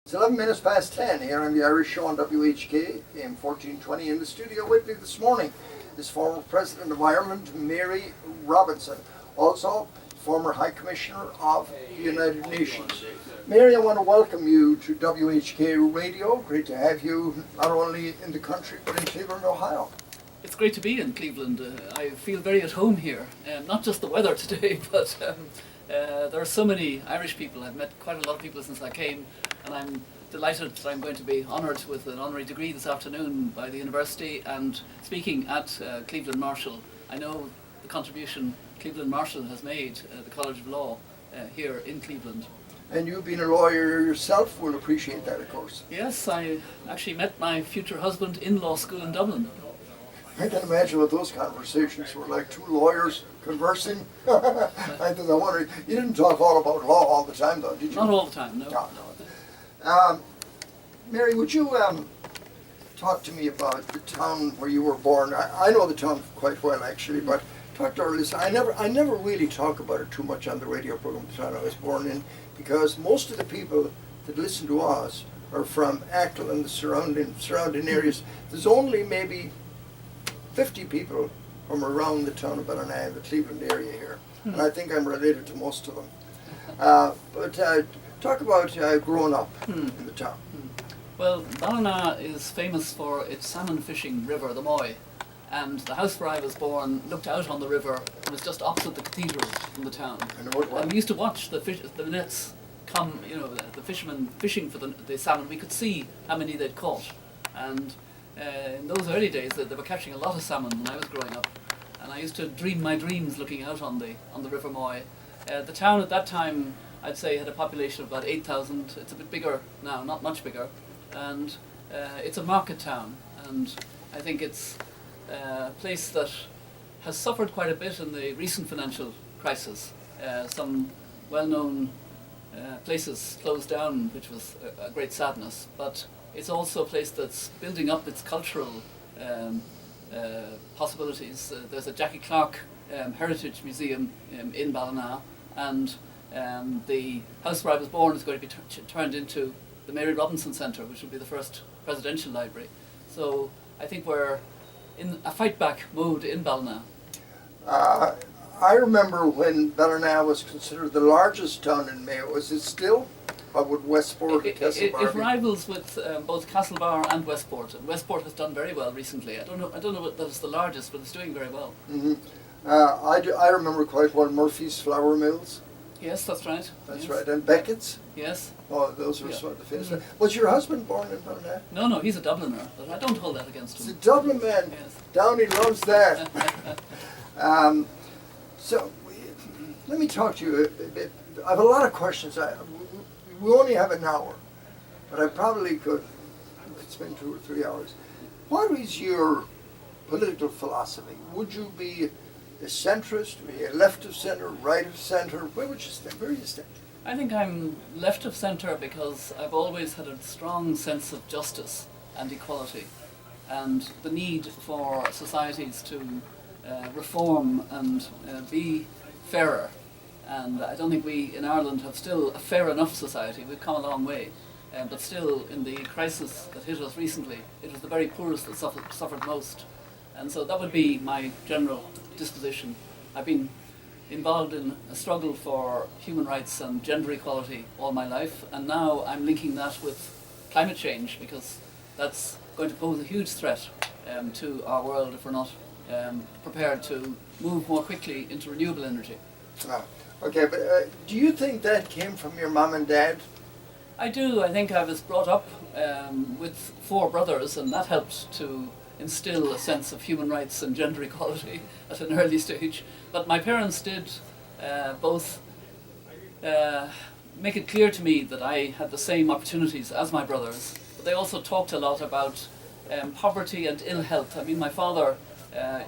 It's 11 minutes past 10 here on the Irish Show on WHK, AM 1420. In the studio with me this morning is former President of Ireland, Mary Robinson. Also, former High Commissioner of the United Nations. Mary, I want to welcome you to WHK Radio. Great to have you not only in the country but in Cleveland, Ohio. It's great to be in Cleveland. I feel very at home here. Not just the weather today, but there are so many Irish people. I've met quite a lot of people since I came, and I'm delighted that I'm going to be honoured with an honorary degree this afternoon by the university and speaking at Cleveland Marshall. I know the contribution Cleveland Marshall has made, the College of Law, here in Cleveland. And you being a lawyer yourself will appreciate that, of course. Yes, I actually met my future husband in law school in Dublin. I can imagine what those conversations were like, two lawyers conversing. I wonder, you didn't talk all about law all the time, though, did you? Not all the time, no. No. Mary, would you talk to me about the town where you were born? I know the town quite well, actually, but talk to our listeners. I never really talk about it too much on the radio program, the town I was born in, because most of the people that listen to us are from Achill and the surrounding areas. There's only maybe 50 people from around the town of Ballina, the Cleveland area here, and I think I'm related to most of them. But talk about growing up in the town. Well, Ballina is famous for its salmon fishing river, the Moy, and the house where I was born looked out on the river and was just opposite the cathedral in the town. And we used to watch the nets come, the fishermen fishing for the salmon. We could see how many they'd caught, and in those early days, they were catching a lot of salmon when I was growing up, and I used to dream my dreams looking out on the River Moy. The town at that time, I'd say, had a population of about 8,000. It's a bit bigger now, not much bigger, and it's a market town, and I think it's a place that has suffered quite a bit in the recent financial crisis. Some well-known places closed down, which was a great sadness, but it's also a place that's building up its cultural possibilities. There's a Jackie Clark Heritage Museum in Ballina, and the house where I was born is going to be turned into the Mary Robinson Centre, which will be the first presidential library. So I think we're in a fight-back mode in Ballina. I remember when Ballina was considered the largest town in Mayo. Is it still? Or would Westport and Castlebar? It rivals with both Castlebar and Westport. And Westport has done very well recently. I don't know that it's the largest, but it's doing very well. Mm-hmm. I remember quite well Murphy's Flour Mills. Yes, that's right. That's right. And Beckett's? Yes. Oh, those were sort of the famous. Was your husband born in Ballina? No, he's a Dubliner, but I don't hold that against him. He's a Dublin man. Yes. Downey loves that. So, let me talk to you a bit. I have a lot of questions. We only have an hour, but I probably could spend 2 or 3 hours. What is your political philosophy? Would you be a centrist, be a left of center, right of center? Where would you stand? Where do you stand? I think I'm left of centre because I've always had a strong sense of justice and equality, and the need for societies to reform and be fairer. And I don't think we in Ireland have still a fair enough society. We've come a long way, but still in the crisis that hit us recently, it was the very poorest that suffered most. And so that would be my general disposition. I've been involved in a struggle for human rights and gender equality all my life, and now I'm linking that with climate change, because that's going to pose a huge threat to our world if we're not prepared to move more quickly into renewable energy. Okay, but do you think that came from your mom and dad? I do. I think I was brought up with 4 brothers, and that helped to instill a sense of human rights and gender equality at an early stage. But my parents did both make it clear to me that I had the same opportunities as my brothers, but they also talked a lot about poverty and ill health. I mean, my father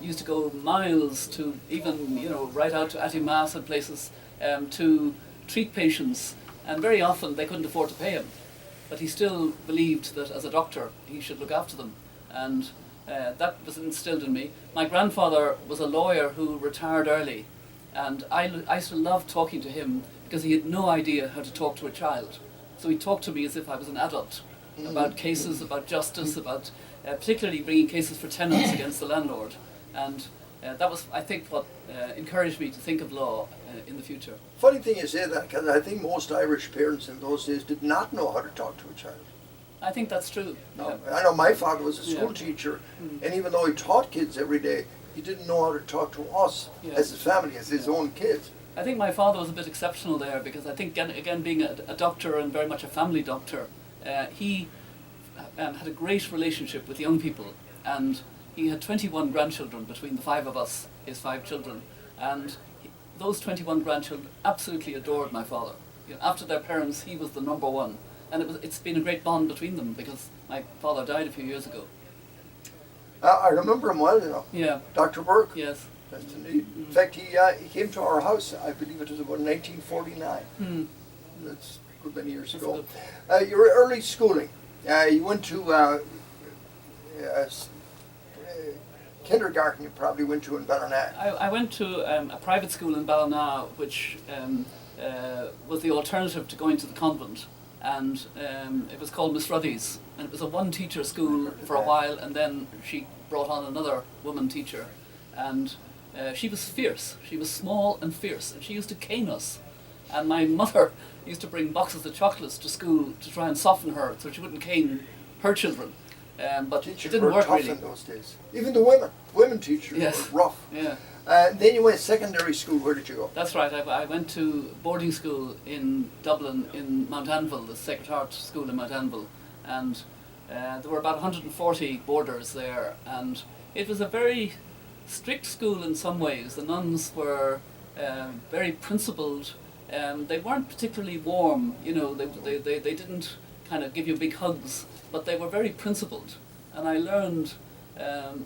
used to go miles to even, right out to Attimass and places to treat patients, and very often they couldn't afford to pay him. But he still believed that as a doctor he should look after them, and that was instilled in me. My grandfather was a lawyer who retired early, and I used to love talking to him because he had no idea how to talk to a child. So he talked to me as if I was an adult about cases, about justice, about particularly bringing cases for tenants against the landlord. And that was, I think, what encouraged me to think of law in the future. Funny thing you say that, because I think most Irish parents in those days did not know how to talk to a child. I think that's true. No, Yeah. I know my father was a school Yeah. teacher, and even though he taught kids every day, he didn't know how to talk to us Yeah. as his family, as his own kids. I think my father was a bit exceptional there because I think, again being a doctor and very much a family doctor, he had a great relationship with young people, and he had 21 grandchildren between the five of us, his five children, and those 21 grandchildren absolutely adored my father. You know, after their parents, he was the number one, and it's been a great bond between them because my father died a few years ago. I remember him well, you know. Yeah. Dr. Burke. Yes. Yes, indeed. In fact, he came to our house, I believe it was about 1949. That's a good many years ago. Your early schooling, you went to kindergarten, you probably went to in Ballina. I went to a private school in Ballina, which was the alternative to going to the convent, and it was called Miss Ruddy's, and it was a one-teacher school for a while, and then she brought on another woman teacher, and she was fierce. She was small and fierce, and she used to cane us, and my mother used to bring boxes of chocolates to school to try and soften her so she wouldn't cane her children. But it Teachers didn't were work tough really. in those days. Even the women teachers Yes. were rough. Yeah. Then you went to secondary school. Where did you go? That's right. I went to boarding school in Dublin, in Mount Anville, the Sacred Heart School in Mount Anville, and there were about 140 boarders there, and it was a very strict school in some ways. The nuns were very principled. They weren't particularly warm, you know. They didn't kind of give you big hugs, but they were very principled, and I learned.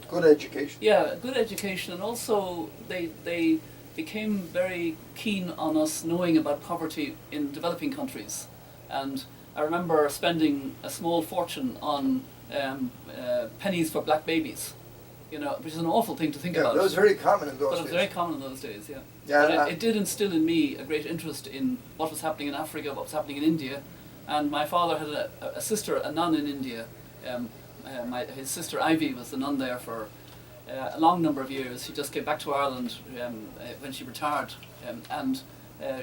Good education. Yeah, good education, and also they became very keen on us knowing about poverty in developing countries. And I remember spending a small fortune on pennies for black babies, you know, which is an awful thing to think about. That was very common in those But days. it was very common in those days, yeah. Yeah, But it did instill in me a great interest in what was happening in Africa, what was happening in India. And my father had a sister, a nun in India. His sister Ivy was the nun there for a long number of years. She just came back to Ireland when she retired, and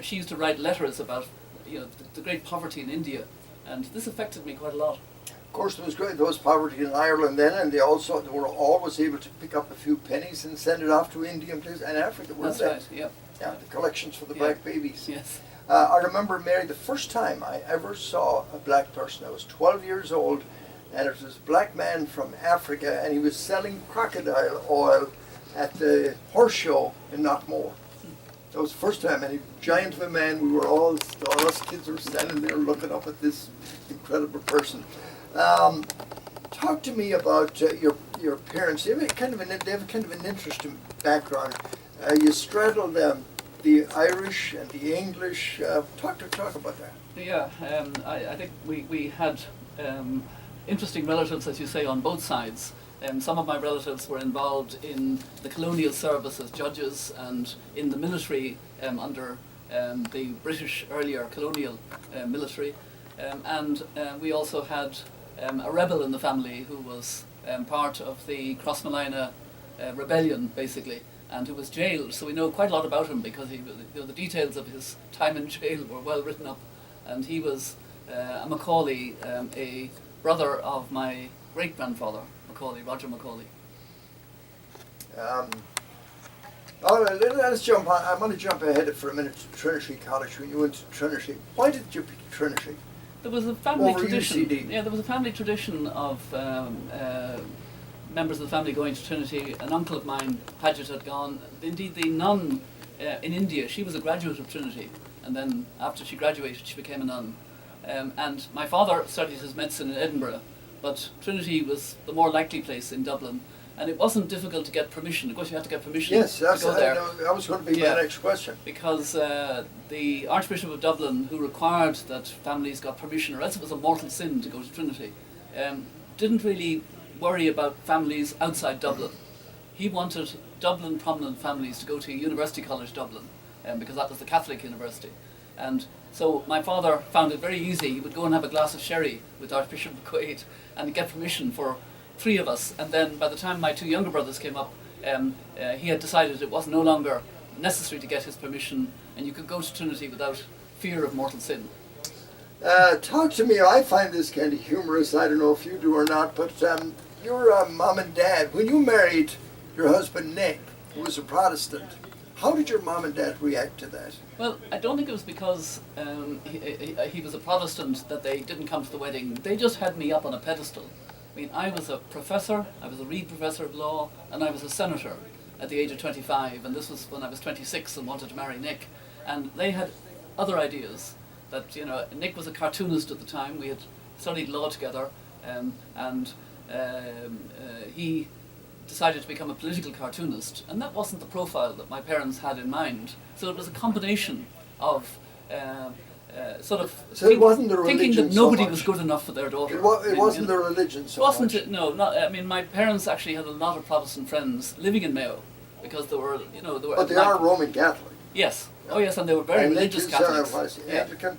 she used to write letters about, you know, the great poverty in India, and this affected me quite a lot. Of course, there was poverty in Ireland then, and they were always able to pick up a few pennies and send it off to India and places, and Africa, weren't That's they? right. Yeah. Yeah, the collections for the Yeah. black babies. Yes. I remember, Mary, the first time I ever saw a black person. I was 12 years old, and it was a black man from Africa, and he was selling crocodile oil at the horse show in Knockmore. That was the first time, and he giant of a man. We were all us kids were standing there looking up at this incredible person. Talk to me about your parents. They have kind of an interesting background. You straddled the Irish and the English. Talk about that. Yeah. I think we had interesting relatives, as you say, on both sides. Some of my relatives were involved in the colonial service as judges and in the military under the British earlier colonial military. And we also had a rebel in the family who was part of the Crossmolina rebellion, basically, and who was jailed. So we know quite a lot about him because the details of his time in jail were well written up. And he was a Macaulay, a brother of my great-grandfather, Macaulay, Roger Macaulay. Let's jump on. I want to jump ahead for a minute to Trinity College. When you went to Trinity, why did you pick Trinity? There was a family Over tradition. UCD. Yeah, there was a family tradition of members of the family going to Trinity. An uncle of mine, Paget, had gone. Indeed, the nun in India, she was a graduate of Trinity, and then after she graduated, she became a nun. And my father studied his medicine in Edinburgh, but Trinity was the more likely place in Dublin, and it wasn't difficult to get permission. Of course, you had to get permission Yes, to go there. that was going to be Yeah. my next question. Because the Archbishop of Dublin, who required that families got permission, or else it was a mortal sin to go to Trinity, didn't really worry about families outside Dublin. He wanted Dublin prominent families to go to University College Dublin, because that was the Catholic university. And So my father found it very easy. He would go and have a glass of sherry with Archbishop McQuaid and get permission for 3 of us. And then by the time my 2 younger brothers came up, he had decided it was no longer necessary to get his permission, and you could go to Trinity without fear of mortal sin. Talk to me. I find this kind of humorous. I don't know if you do or not, but your mom and dad, when you married your husband Nick, who was a Protestant, how did your mom and dad react to that? Well, I don't think it was because he was a Protestant that they didn't come to the wedding. They just had me up on a pedestal. I mean, I was a professor, I was a Reed Professor of Law, and I was a senator at the age of 25, and this was when I was 26 and wanted to marry Nick. And they had other ideas. That, you know, Nick was a cartoonist at the time. We had studied law together, and he decided to become a political cartoonist, and that wasn't the profile that my parents had in mind. So it was a combination of it wasn't the religion thinking that nobody so much. Was good enough for their daughter. It wasn't the religion so wasn't much. It? No, not. I mean, my parents actually had a lot of Protestant friends living in Mayo, because they were, you know, they were. But they are Roman Catholic. Yes. Oh yes, and they were very religious Catholics. What is it, Anglican?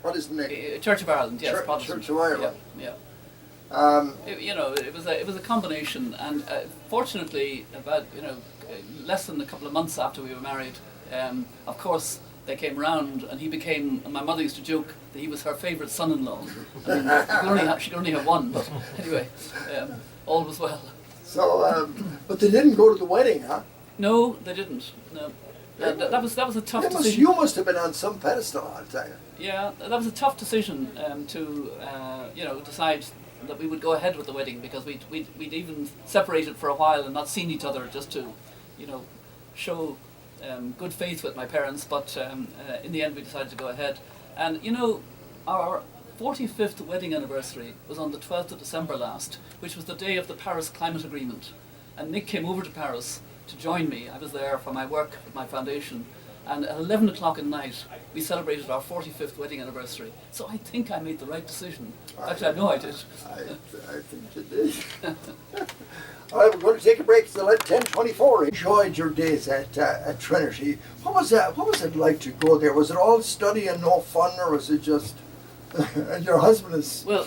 What is Nick? Church of Ireland. Yes, Protestant. Church of Ireland. Yeah. Yeah. It was a combination, and fortunately, about less than a couple of months after we were married, of course they came round, and he became. And my mother used to joke that he was her favourite son-in-law. I mean, she could only have one, but anyway, all was well. So, but they didn't go to the wedding, huh? No, they didn't. No. That was a tough decision. You must have been on some pedestal, I'll tell you. Yeah, that was a tough decision to decide that we would go ahead with the wedding, because we'd even separated for a while and not seen each other, just to, show good faith with my parents. But in the end, we decided to go ahead. And our 45th wedding anniversary was on the 12th of December last, which was the day of the Paris Climate Agreement. And Nick came over to Paris to join me. I was there for my work with my foundation, and at 11 o'clock at night we celebrated our 45th wedding anniversary. So I think I made the right decision. Actually, I know I did. I think you did. All right, we're going to take a break. It's 10:24. Enjoyed your days at Trinity. What was that? What was it like to go there? Was it all study and no fun, or was it just? And your husband is. Well.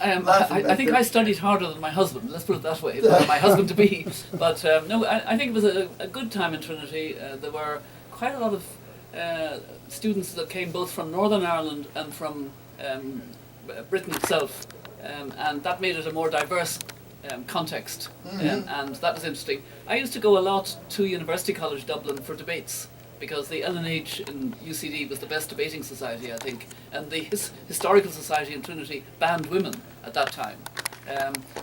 I think I studied harder than my husband, let's put it that way, my husband to be. But no, I think it was a good time in Trinity. There were quite a lot of students that came both from Northern Ireland and from Britain itself, and that made it a more diverse context, and that was interesting. I used to go a lot to University College Dublin for debates, because the LNH in UCD was the best debating society, I think, and the Historical Society in Trinity banned women at that time.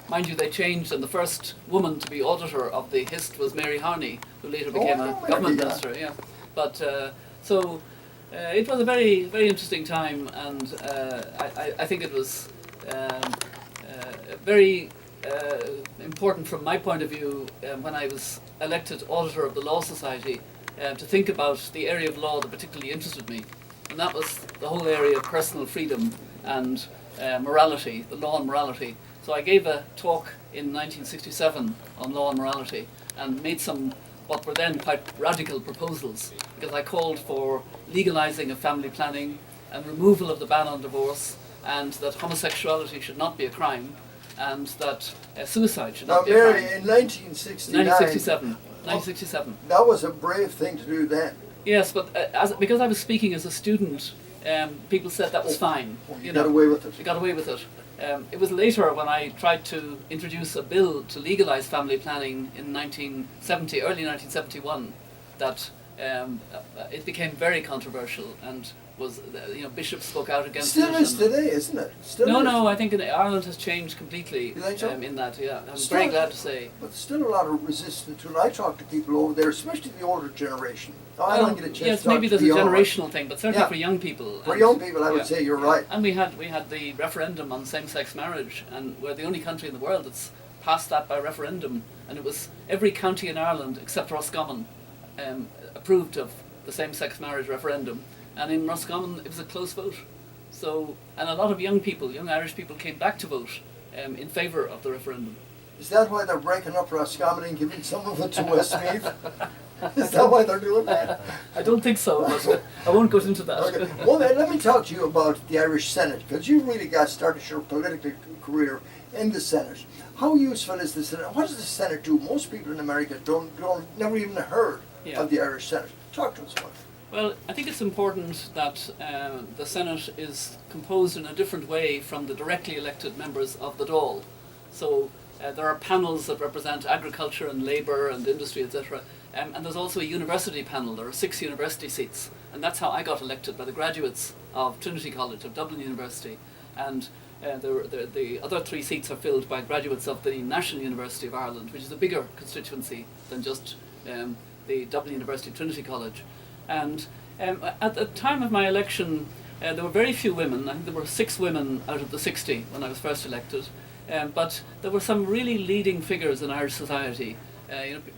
Mind you, they changed, and the first woman to be auditor of the HIST was Mary Harney, who later became a government minister. Yeah, but so it was a very, very interesting time, and I think it was very important from my point of view when I was elected auditor of the Law Society. To think about the area of law that particularly interested me, and that was the whole area of personal freedom and morality, the law and morality. So I gave a talk in 1967 on law and morality, and made some what were then quite radical proposals, because I called for legalizing of family planning and removal of the ban on divorce, and that homosexuality should not be a crime, and that suicide should not be a crime. Now, Mary, in 1969... 1967. That was a brave thing to do then. Yes, but because I was speaking as a student, people said that was fine. You got away with it. You got away with it. It was later when I tried to introduce a bill to legalise family planning in early 1971, that it became very controversial, and was bishops spoke out against it. Still is today, isn't it? No, I think Ireland has changed completely in that. Yeah, I'm very glad to say. But still a lot of resistance to it. I talk to people over there, especially the older generation. I don't get a chance to talk maybe to there's a the generational thing, but certainly for young people. For young people, I would say you're right. And we had the referendum on same-sex marriage, and we're the only country in the world that's passed that by referendum. And it was every county in Ireland except Roscommon approved of the same-sex marriage referendum. And in Roscommon, it was a close vote. So, and a lot of young Irish people came back to vote in favour of the referendum. Is that why they're breaking up Roscommon and giving some of it to Westmeath? Is that why they're doing that? I don't think so, but I won't go into that. Okay. Well, then, let me talk to you about the Irish Senate, because you really got started your political career in the Senate. How useful is the Senate? What does the Senate do? Most people in America never even heard of the Irish Senate. Talk to us about it. Well, I think it's important that the Senate is composed in a different way from the directly elected members of the Dáil. So there are panels that represent agriculture and labour and industry, etc. And there's also a university panel. There are 6 university seats. And that's how I got elected, by the graduates of Trinity College, of Dublin University. And the other 3 seats are filled by graduates of the National University of Ireland, which is a bigger constituency than just the Dublin University Trinity College. And at the time of my election, there were very few women. I think there were 6 women out of the 60 when I was first elected. But there were some really leading figures in Irish society.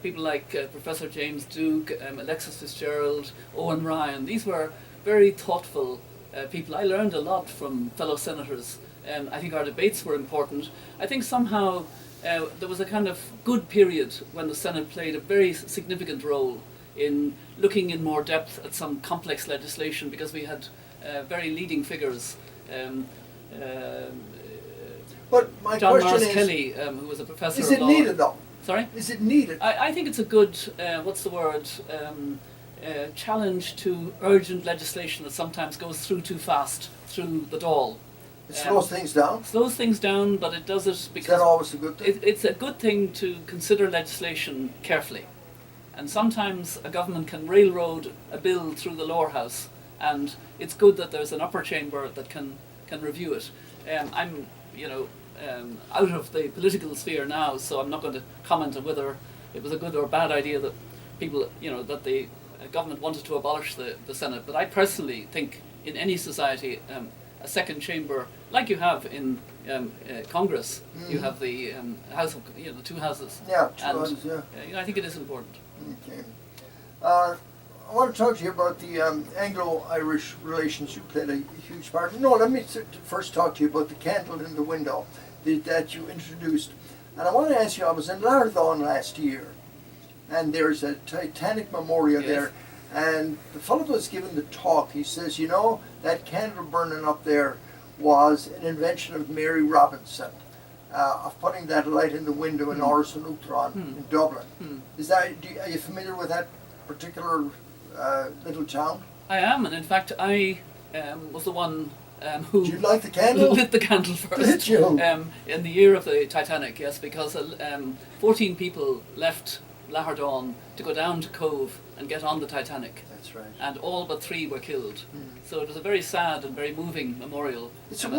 People like Professor James Duke, Alexis Fitzgerald, Owen Ryan. These were very thoughtful people. I learned a lot from fellow senators. I think our debates were important. I think somehow there was a kind of good period when the Senate played a very significant role in looking in more depth at some complex legislation, because we had very leading figures. But my John question Morris is, Kelly, who was a professor is of it law. needed though? Sorry? Is it needed? I think it's a good, challenge to urgent legislation that sometimes goes through too fast through the Dáil. It slows things down? Slows things down, but it does it because... Is that always a good thing? It's a good thing to consider legislation carefully. And sometimes a government can railroad a bill through the lower house, and it's good that there's an upper chamber that can review it. I'm out of the political sphere now, so I'm not going to comment on whether it was a good or bad idea that people, that the government wanted to abolish the Senate. But I personally think in any society, a second chamber, like you have in Congress, you have the House of, the 2 houses. Yeah, 2 houses, yeah. I think it is important. Okay. I want to talk to you about the Anglo-Irish relations. You played a huge part. No, let me first talk to you about the candle in the window that you introduced. And I want to ask you, I was in Larthon last year, and there's a Titanic memorial there, and the fellow that was giving the talk, he says, that candle burning up there was an invention of Mary Robinson, of putting that light in the window in Áras an Uachtaráin in Dublin. Are you familiar with that particular little town? I am, and in fact I was the one who... Did you light the candle? Lit the candle first. Did you? In the year of the Titanic, yes, because 14 people left Lahardán to go down to Cove and get on the Titanic. That's right. And all but 3 were killed. So it was a very sad and very moving memorial. It's a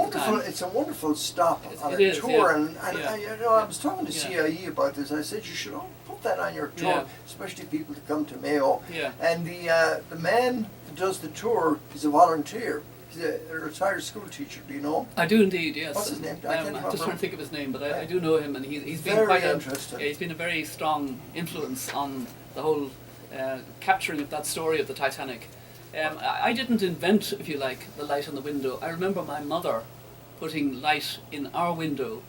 wonderful stop on a tour, yeah. and I was talking to CIE about this. I said you should put that on your tour, especially people to come to Mayo. Yeah. And the man who does the tour is a volunteer. He's a retired school teacher. Do you know him? I do indeed, yes. What's his name? I'm just trying to think of his name, but I do know him, and he's been very quite interesting. he's been a very strong influence on the whole capturing of that story of the Titanic. I didn't invent, if you like, the light on the window. I remember my mother putting light in our window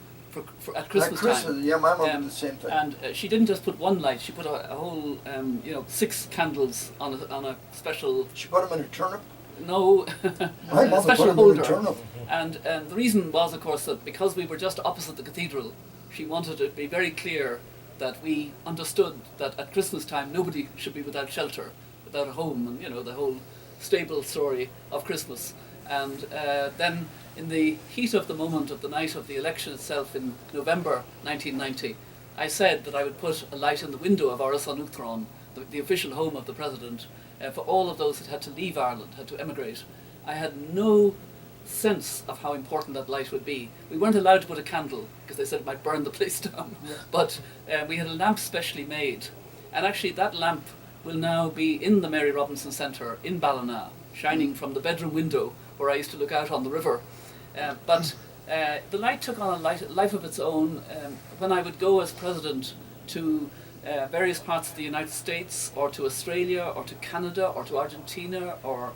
at Christmas time. Yeah, my mother did the same thing. And she didn't just put one light; she put a whole, 6 candles on a special. She put them in a turnip. No, My a mother special put them in a holder. turnip. And the reason was, of course, that because we were just opposite the cathedral, she wanted it to be very clear that we understood that at Christmas time nobody should be without shelter, without a home, and the whole stable story of Christmas. And then in the heat of the moment of the night of the election itself in November 1990, I said that I would put a light in the window of Áras an Uachtaráin, the official home of the president, for all of those that had to leave Ireland, had to emigrate. I had no sense of how important that light would be. We weren't allowed to put a candle because they said it might burn the place down. Yeah. But we had a lamp specially made, and actually that lamp will now be in the Mary Robinson Centre in Ballina, shining from the bedroom window where I used to look out on the river. But the light took on a life of its own when I would go as president to various parts of the United States, or to Australia, or to Canada, or to Argentina, or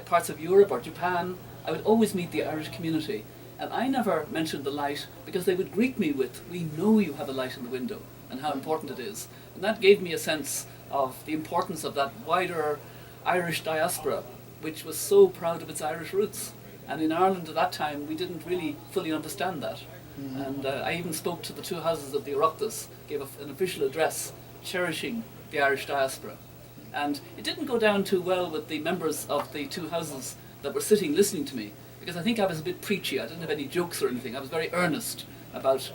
parts of Europe, or Japan. I would always meet the Irish community, And I never mentioned the light because they would greet me with, "We know you have a light in the window," and how important it is. And that gave me a sense of the importance of that wider Irish diaspora, which was so proud of its Irish roots. And in Ireland at that time, we didn't really fully understand that. And I even spoke to the two houses of the Oireachtas, gave an official address cherishing the Irish diaspora. And it didn't go down too well with the members of the two houses that were sitting listening to me, because I think I was a bit preachy. I didn't have any jokes or anything. I was very earnest about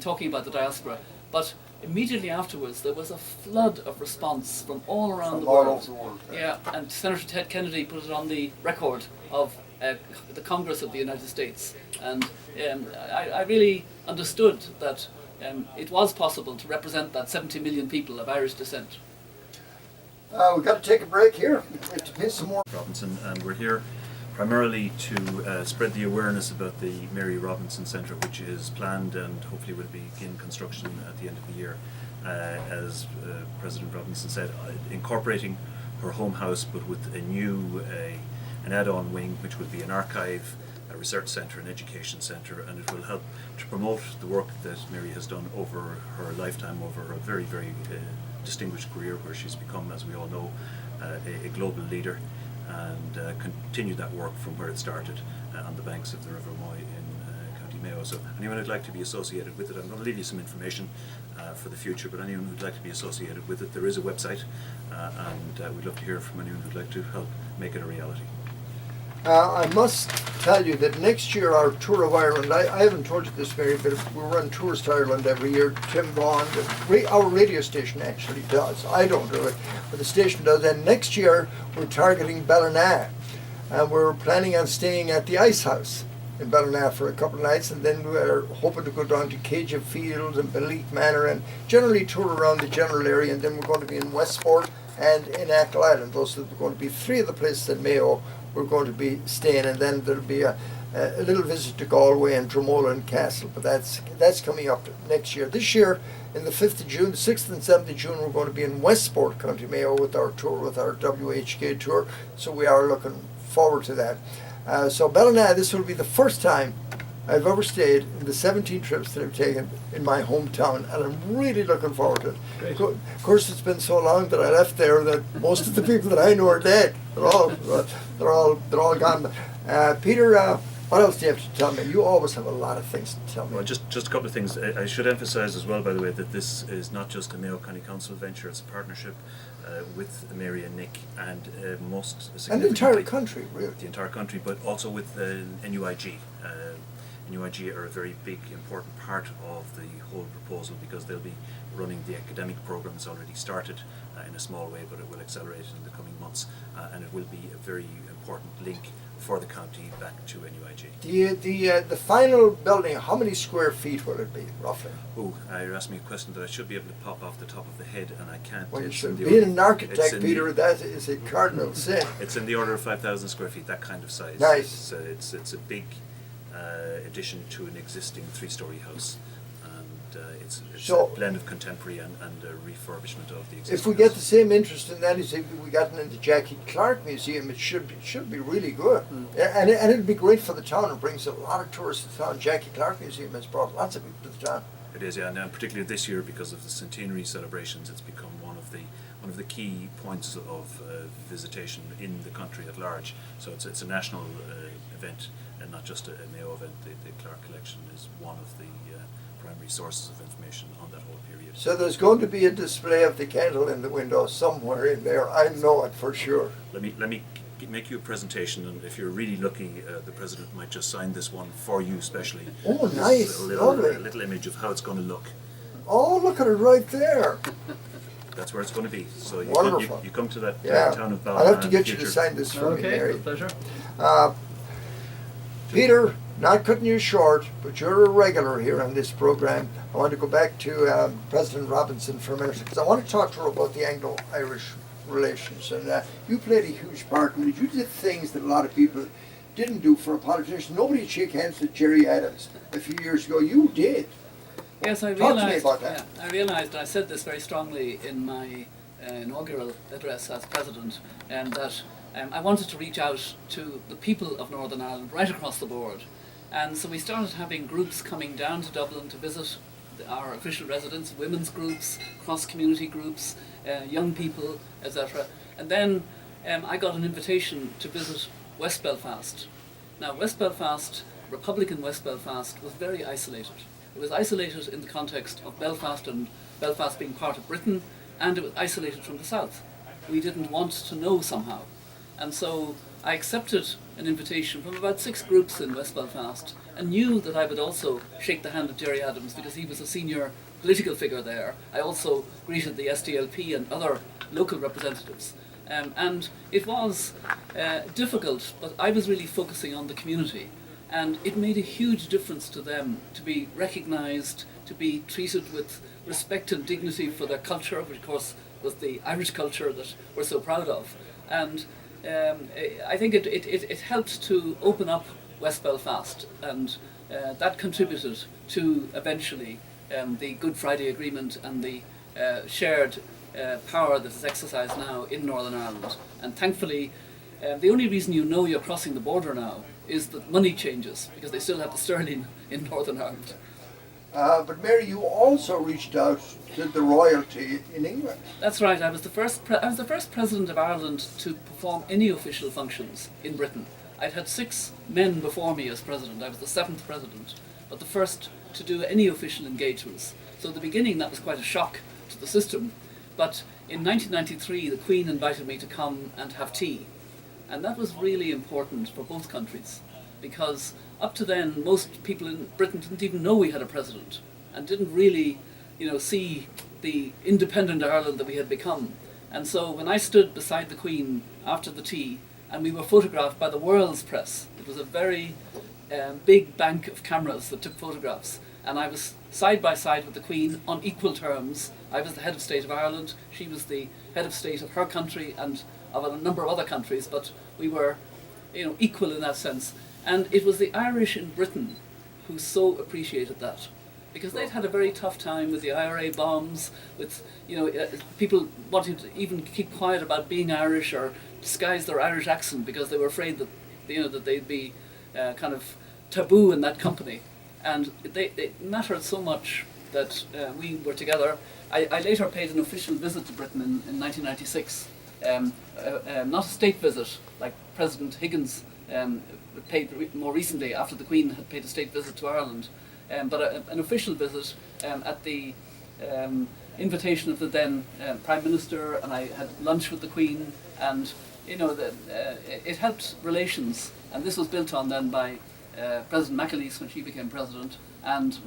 talking about the diaspora. But immediately afterwards, there was a flood of response from all around the world. All over the world. Yeah, and Senator Ted Kennedy put it on the record of the Congress of the United States. And I really understood that it was possible to represent that 70 million people of Irish descent. We've got to take a break here. We have to pay some more. Robinson, and we're here primarily to spread the awareness about the Mary Robinson Centre, which is planned and hopefully will begin construction at the end of the year. As President Robinson said, incorporating her home house, but with a new an add-on wing, which will be an archive, a research centre, an education centre, and it will help to promote the work that Mary has done over her lifetime, over a very, very distinguished career, where she's become, as we all know, a global leader, and continue that work from where it started on the banks of the River Moy in County Mayo. So anyone who'd like to be associated with it, I'm going to leave you some information for the future, but anyone who'd like to be associated with it, there is a website, and we'd love to hear from anyone who'd like to help make it a reality. I must tell you that next year our tour of Ireland, I haven't told you this, Mary, but we run tours to Ireland every year. Tim Bond, our radio station actually does. I don't do it, but the station does. And next year we're targeting Ballina, and we're planning on staying at the Ice House in Ballina for a couple of nights, and then we're hoping to go down to Cage of Fields and Belief Manor and generally tour around the general area, and then we're going to be in Westport and in Achill Island. Those are going to be three of the places in Mayo we're going to be staying, and then there'll be a little visit to Galway and Dromola and Castle, but that's coming up next year. This year, in the 5th of June, 6th and 7th of June, we're going to be in Westport, County Mayo, with our tour, with our WHK tour, so we are looking forward to that. So Ballina, this will be the first time I've ever stayed in the 17 trips that I've taken in my hometown, and I'm really looking forward to it. Great. Of course, it's been so long that I left there that most of the people that I know are dead. They're all gone. Peter, what else do you have to tell me? You always have a lot of things to tell me. Well, just a couple of things. I should emphasise as well, by the way, that this is not just a Mayo County Council venture. It's a partnership with Mary and Nick, and most significantly, And the entire country, really. the entire country, but also with NUIG. NUIG are a very big, important part of the whole proposal, because they'll be running the academic programme that's already started in a small way, but it will accelerate in the coming months, and it will be a very important link for the county back to NUIG. The final building, how many square feet will it be, roughly? Oh, you asked me a question that I should be able to pop off the top of the head, and I can't. Well, you It's should. in the Being order- an architect, it's in Peter, that is a cardinal sin. It's in the order of 5,000 square feet, that kind of size. Nice. It's a big addition to an existing three-storey house, and it's So- a blend of contemporary and refurbishment of the existing If we get house. the same interest in that as if we got in the Jackie Clark Museum, it should be really good. And it'd be great for the town. It brings a lot of tourists to town. Jackie Clark Museum has brought lots of people to the town. It is, yeah, and particularly this year, because of the centenary celebrations, it's become one of the key points of visitation in the country at large. So it's a national event, and not just a Mayo event. The Clark Collection is one of the primary sources of information on that whole period. So there's going to be a display of the candle in the window somewhere in there. I know it for sure. Let me make you a presentation, and if you're really lucky, the president might just sign this one for you specially. Oh, This nice, is a lovely. little image of how it's going to look. Oh, look at it right there. That's where it's going to be. So Wonderful. you come to that Yeah. town of Ballina. I'll have to in the get you to future. sign this for me, Okay, Mary. with pleasure. Peter, not cutting you short, but you're a regular here on this program. I want to go back to President Robinson for a minute, because I want to talk to her about the Anglo-Irish relations. And you played a huge part in it. You did things that a lot of people didn't do for a politician. Nobody would shake hands with Jerry Adams a few years ago. You did. Yes, I Talk to me realised. about that. Yeah, I realised. I said this very strongly in my inaugural address as president, and that I wanted to reach out to the people of Northern Ireland right across the board, And so we started having groups coming down to Dublin to visit our official residence, women's groups, cross-community groups, young people, etc. And then I got an invitation to visit West Belfast. Now, West Belfast, Republican West Belfast, was very isolated. It was isolated in the context of Belfast and Belfast being part of Britain, and it was isolated from the south. We didn't want to know somehow. And so I accepted an invitation from about 6 groups in West Belfast and knew that I would also shake the hand of Jerry Adams because he was a senior political figure there. I also greeted the SDLP and other local representatives. And it was difficult, but I was really focusing on the community. And it made a huge difference to them to be recognised, to be treated with respect and dignity for their culture, which of course was the Irish culture that we're so proud of. And I think it helped to open up West Belfast, and that contributed to eventually the Good Friday Agreement and the shared power that is exercised now in Northern Ireland. And thankfully, the only reason you know you're crossing the border now is that money changes, because they still have the sterling in Northern Ireland. But Mary, you also reached out to the royalty in England. That's right. I was the first president of Ireland to perform any official functions in Britain. I'd had 6 men before me as president. I was the 7th president, but the first to do any official engagements. So at the beginning that was quite a shock to the system. But in 1993 the Queen invited me to come and have tea. And that was really important for both countries, because up to then most people in Britain didn't even know we had a president and didn't really, see the independent Ireland that we had become. And so when I stood beside the Queen after the tea and we were photographed by the world's press, it was a very big bank of cameras that took photographs, and I was side by side with the Queen on equal terms. I was the head of state of Ireland, she was the head of state of her country and of a number of other countries, but we were equal in that sense. And it was the Irish in Britain who so appreciated that, because they'd had a very tough time with the IRA bombs, with people wanting to even keep quiet about being Irish or disguise their Irish accent because they were afraid that that they'd be kind of taboo in that company. And it mattered so much that we were together. I later paid an official visit to Britain in 1996, not a state visit like President Higgins paid more recently after the Queen had paid a state visit to Ireland, but an official visit at the invitation of the then Prime Minister, and I had lunch with the Queen, and it helped relations, and this was built on then by President McAleese when she became president, and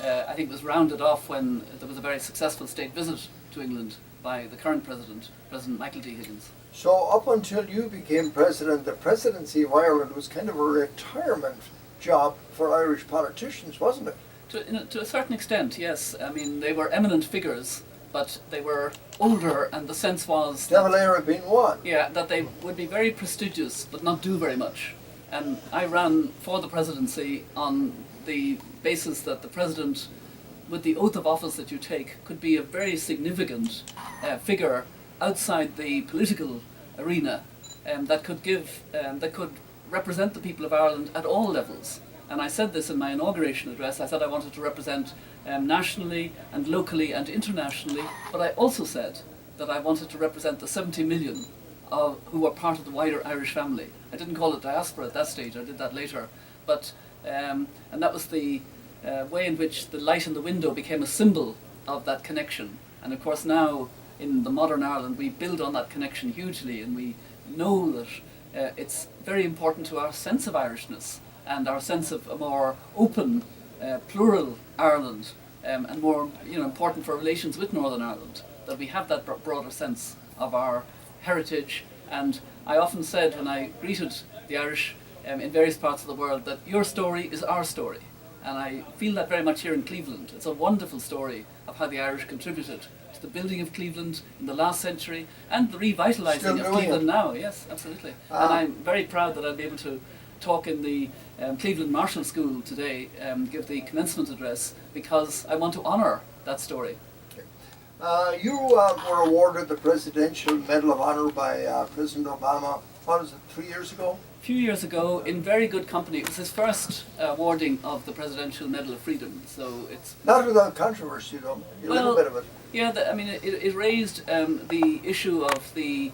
I think it was rounded off when there was a very successful state visit to England by the current president, President Michael D. Higgins. So up until you became president, the presidency of Ireland was kind of a retirement job for Irish politicians, wasn't it? To a certain extent, yes. I mean, they were eminent figures, but they were older, and the sense was De Valera being one. Yeah, that they would be very prestigious, but not do very much. And I ran for the presidency on the basis that the president, with the oath of office that you take, could be a very significant figure outside the political arena, that could represent the people of Ireland at all levels. And I said this in my inauguration address. I said I wanted to represent nationally and locally and internationally, but I also said that I wanted to represent the 70 million who were part of the wider Irish family. I didn't call it diaspora at that stage, I did that later. But and that was the way in which the light in the window became a symbol of that connection. And of course now, in the modern Ireland, we build on that connection hugely, and we know that it's very important to our sense of Irishness and our sense of a more open, plural Ireland, and more important for relations with Northern Ireland, that we have that broader sense of our heritage. And I often said when I greeted the Irish in various parts of the world that your story is our story. And I feel that very much here in Cleveland. It's a wonderful story of how the Irish contributed to the building of Cleveland in the last century and the revitalising of Cleveland now. Yes, absolutely. And I'm very proud that I'll be able to talk in the Cleveland Marshall School today, give the commencement address, because I want to honour that story. You were awarded the Presidential Medal of Honor by President Obama, what was it, 3 years ago? few years ago, in very good company. It was his first awarding of the Presidential Medal of Freedom, so it's... Not without controversy, though. A little bit of it. Yeah, it raised the issue of the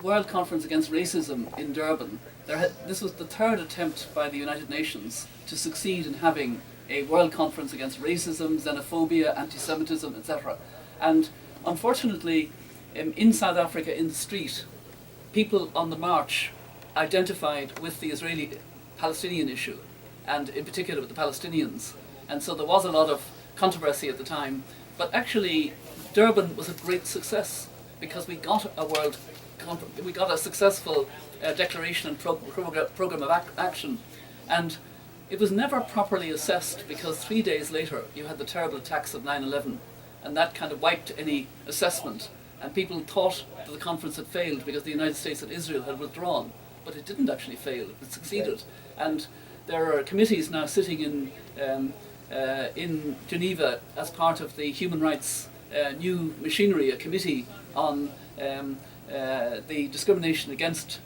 World Conference Against Racism in Durban. This was the third attempt by the United Nations to succeed in having a World Conference Against Racism, Xenophobia, Anti-Semitism, etc. And unfortunately, in South Africa, in the street, people on the march identified with the Israeli-Palestinian issue, and in particular with the Palestinians. And so there was a lot of controversy at the time. But actually, Durban was a great success because we got a successful declaration and program of action, and it was never properly assessed because 3 days later you had the terrible attacks of 9/11, and that kind of wiped any assessment. And people thought that the conference had failed because the United States and Israel had withdrawn, but it didn't actually fail. It succeeded, and there are committees now sitting in Geneva as part of the human rights new machinery, a committee on the discrimination against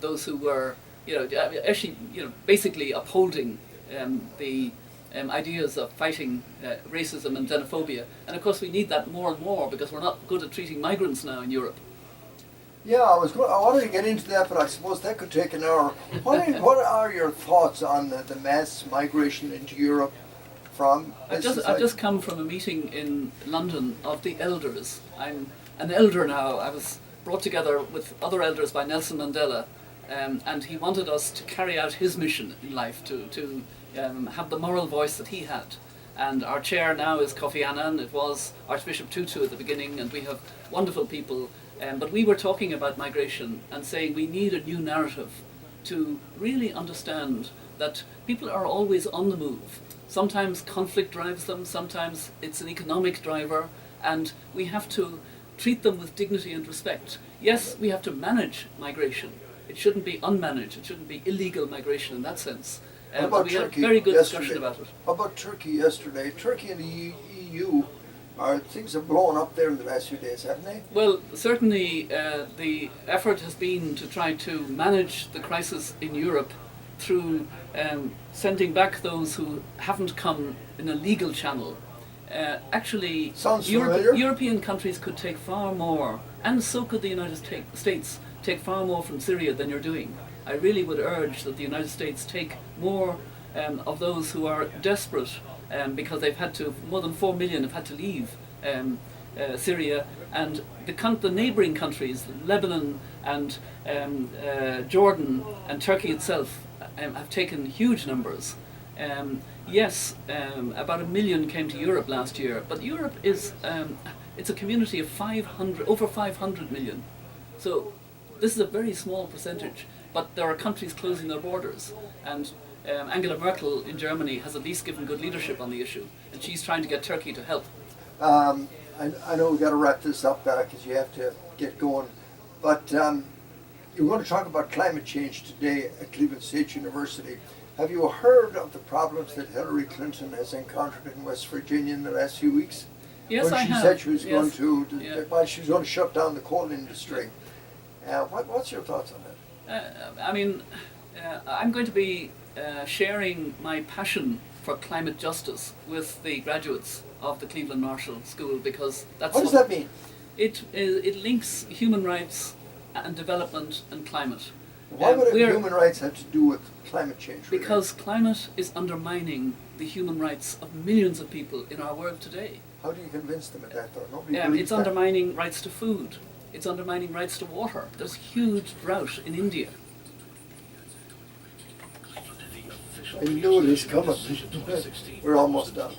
those who were basically upholding the ideas of fighting racism and xenophobia. And of course we need that more and more because we're not good at treating migrants now in Europe. Yeah, I wanted to get into that, but I suppose that could take an hour. What are your thoughts on the mass migration into Europe from? I've just come from a meeting in London of the elders. I'm an elder now. I was brought together with other elders by Nelson Mandela, and he wanted us to carry out his mission in life, to have the moral voice that he had. And our chair now is Kofi Annan. It was Archbishop Tutu at the beginning, and we have wonderful people. But we were talking about migration and saying we need a new narrative to really understand that people are always on the move. Sometimes conflict drives them, sometimes it's an economic driver, and we have to treat them with dignity and respect. Yes, we have to manage migration. It shouldn't be unmanaged, it shouldn't be illegal migration in that sense. But we had a very good discussion about it. How about Turkey yesterday? Turkey and the EU, things have blown up there in the last few days, haven't they? Well, certainly the effort has been to try to manage the crisis in Europe through sending back those who haven't come in a legal channel. Actually, European countries could take far more, and so could the United States, take far more from Syria than you're doing. I really would urge that the United States take more of those who are desperate because they've had to, more than 4 million have had to leave Syria, and the neighbouring countries, Lebanon and Jordan and Turkey itself, have taken huge numbers. Yes, about 1 million came to Europe last year, but Europe is it's a community of over 500 million. So this is a very small percentage, but there are countries closing their borders, and Angela Merkel in Germany has at least given good leadership on the issue, and she's trying to get Turkey to help. I know we've got to wrap this up because you have to get going, but you're going to talk about climate change today at Cleveland State University. Have you heard of the problems that Hillary Clinton has encountered in West Virginia in the last few weeks? Yes, I have. When she said she was going to, she was going to shut down the coal industry. What's your thoughts on that? I'm going to be sharing my passion for climate justice with the graduates of the Cleveland Marshall School, because that's what does that mean? It links human rights and development and climate. Why would human rights have to do with climate change? Really? Because climate is undermining the human rights of millions of people in our world today. How do you convince them of that, though? Nobody believes it's that. undermining rights to food. It's undermining rights to water. There's huge drought in India. I knew it was coming. We're almost done.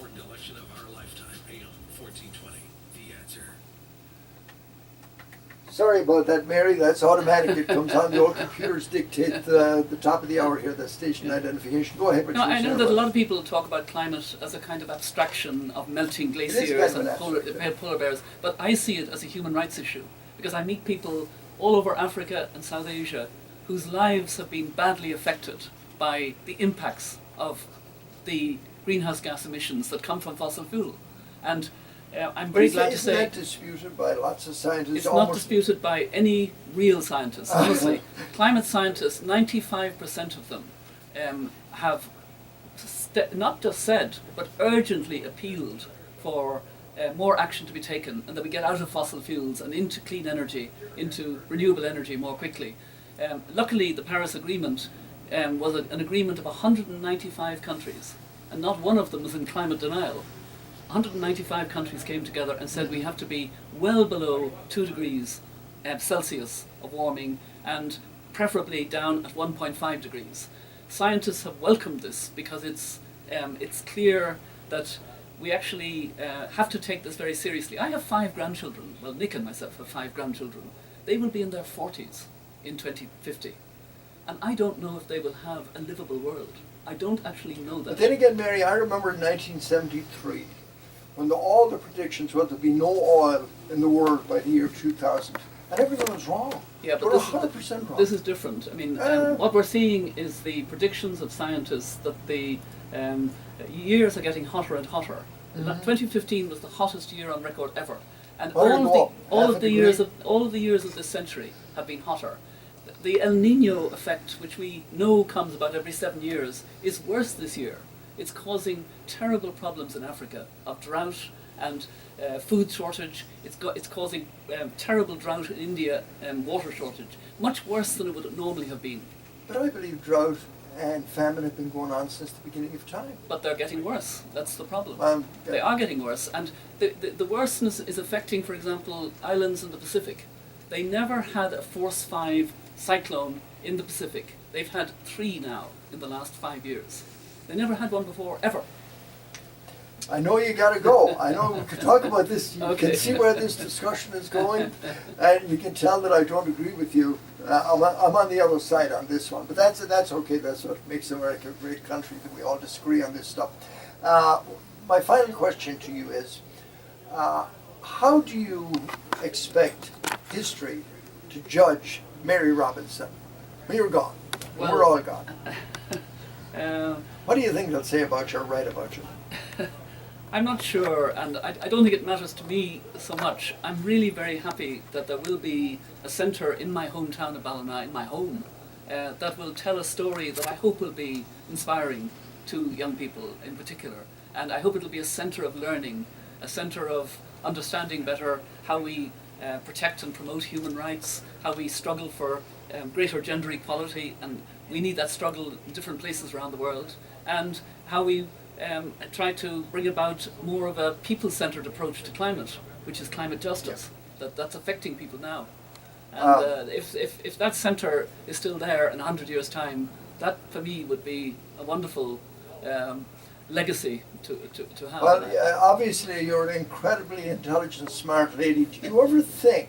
Sorry about that, Mary. That's automatic. It comes on. The old computers dictate the top of the hour here, the station identification. Go ahead. I know that a lot of people talk about climate as a kind of abstraction of melting glaciers and polar bears, but I see it as a human rights issue, because I meet people all over Africa and South Asia whose lives have been badly affected by the impacts of the greenhouse gas emissions that come from fossil fuel. And I'm very glad to Isn't say that disputed by lots of scientists? it's not disputed by any real scientists. Honestly, climate scientists, 95% of them have not just said, but urgently appealed for more action to be taken, and that we get out of fossil fuels and into clean energy, into renewable energy more quickly. Luckily, the Paris Agreement was an agreement of 195 countries, and not one of them was in climate denial. 195 countries came together and said we have to be well below 2 degrees Celsius of warming, and preferably down at 1.5 degrees. Scientists have welcomed this because it's clear that we actually have to take this very seriously. I have 5 grandchildren. Well, Nick and myself have 5 grandchildren. They will be in their 40s in 2050. And I don't know if they will have a livable world. I don't actually know that. But then again, Mary, I remember in 1973, when all the predictions were there'd be no oil in the world by the year 2000. And everyone was wrong. Yeah, but We're 100% wrong. this is different. I mean, what we're seeing is the predictions of scientists that the years are getting hotter and hotter. 2015 was the hottest year on record ever, and all of the years of this century have been hotter. The El Nino effect, which we know comes about every 7 years, is worse this year. It's causing terrible problems in Africa of drought and food shortage. It's causing terrible drought in India and water shortage, much worse than it would normally have been. But I believe drought and famine have been going on since the beginning of time. But they're getting worse. That's the problem. They are getting worse. And the worseness is affecting, for example, islands in the Pacific. They never had a force 5 cyclone in the Pacific. They've had 3 now in the last 5 years. They never had one before, ever. I know you got to go. I know we could talk about this. You Okay. can see where this discussion is going, and you can tell that I don't agree with you. I'm on the other side on this one, but that's okay. That's what makes America a great country, that we all disagree on this stuff. My final question to you is, how do you expect history to judge Mary Robinson when you're gone? When we're all gone. What do you think they'll say about you or write about you? I'm not sure, and I don't think it matters to me so much. I'm really very happy that there will be a centre in my hometown of Ballina, in my home, that will tell a story that I hope will be inspiring to young people in particular. And I hope it'll be a centre of learning, a centre of understanding better how we protect and promote human rights, how we struggle for greater gender equality, and we need that struggle in different places around the world, and how we try to bring about more of a people-centred approach to climate, which is climate justice. That's affecting people now. And if that centre is still there in 100 years' time, that for me would be a wonderful legacy to have. Well, obviously you're an incredibly intelligent, smart lady. Do you ever think,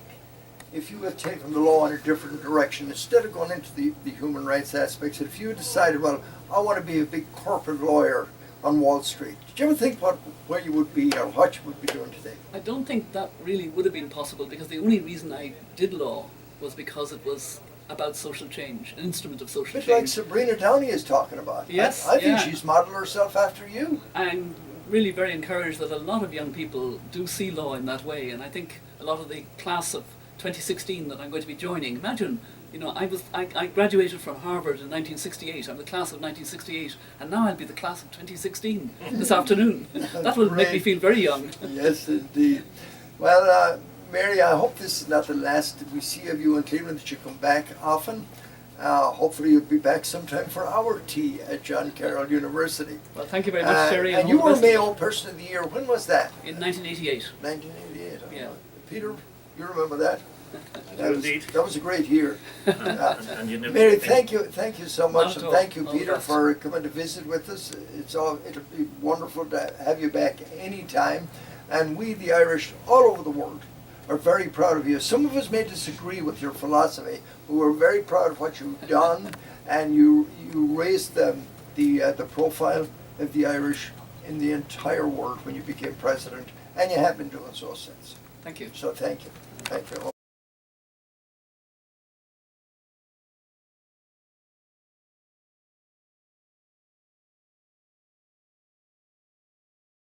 if you had taken the law in a different direction, instead of going into the human rights aspects, if you had decided, well, I want to be a big corporate lawyer on Wall Street, did you ever think where you would be or what you would be doing today? I don't think that really would have been possible, because the only reason I did law was because it was about social change, an instrument of social Bit like change. Sabrina Downey is talking about. Yes, I think yeah. she's modelled herself after you. I'm really very encouraged that a lot of young people do see law in that way, and I think a lot of the class of 2016 that I'm going to be joining, imagine, I graduated from Harvard in 1968, I'm the class of 1968, and now I'll be the class of 2016 this afternoon. That will make me feel very young. Yes, indeed. Well, Mary, I hope this is not the last that we see of you in Cleveland, that you come back often. Hopefully you'll be back sometime for our tea at John Carroll University. Well, thank you very much, Terry. And you were Mayo Person of the Year. When was that? In 1988. 1988. Yeah. Peter, you remember that? Indeed. That was a great year. And you never Mary, think- thank you so much, Not at and all. thank you, All the Peter, best. for coming to visit with us. It'll be wonderful to have you back anytime. And we, the Irish, all over the world, are very proud of you. Some of us may disagree with your philosophy, but we're very proud of what you've done, and you raised the profile of the Irish in the entire world when you became president, and you have been doing so since. Thank you. So thank you. Thank you.